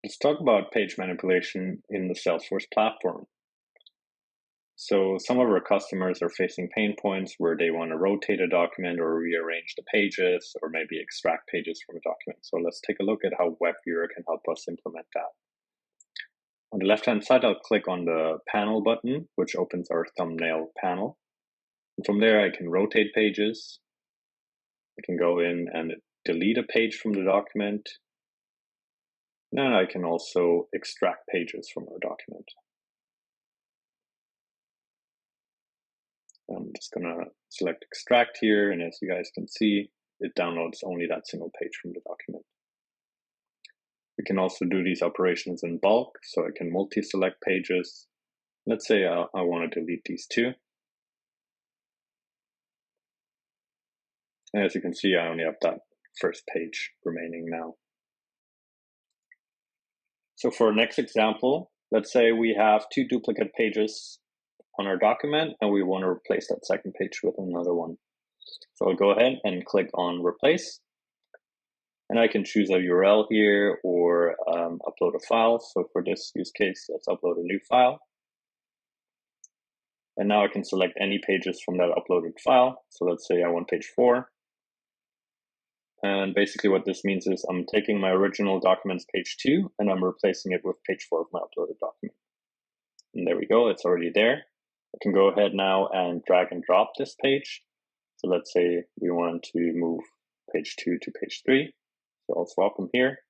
Let's talk about page manipulation in the Salesforce platform. So some of our customers are facing pain points where they want to rotate a document or rearrange the pages or maybe extract pages from a document. So let's take a look at how WebViewer can help us implement that. On the left-hand side, I'll click on the panel button, which opens our thumbnail panel. And from there, I can rotate pages. I can go in and delete a page from the document. And I can also extract pages from our document. I'm just going to select extract here, and as you guys can see, it downloads only that single page from the document. We can also do these operations in bulk, so I can multi-select pages. Let's say I want to delete these two. And as you can see, I only have that first page remaining now. So for our next example, let's say we have two duplicate pages on our document and we want to replace that second page with another one. So I'll go ahead and click on replace, and I can choose a URL here or upload a file. So for this use case, let's upload a new file. And now I can select any pages from that uploaded file. So let's say I want page 4. And basically what this means is I'm taking my original document's page 2 and I'm replacing it with page 4 of my uploaded document. And there we go, it's already there. I can go ahead now and drag and drop this page. So let's say we want to move page 2 to page 3. So I'll swap them here.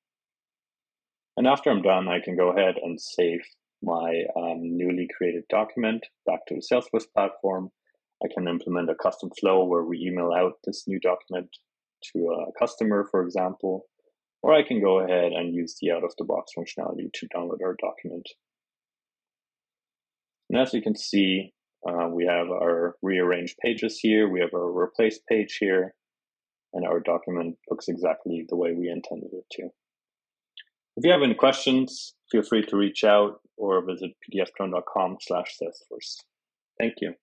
And after I'm done, I can go ahead and save my newly created document back to the Salesforce platform. I can implement a custom flow where we email out this new document to a customer, for example, or I can go ahead and use the out-of-the-box functionality to download our document. And as you can see, we have our rearranged pages here, we have our replace page here, and our document looks exactly the way we intended it to. If you have any questions, feel free to reach out or visit pdftron.com/Salesforce. Thank you.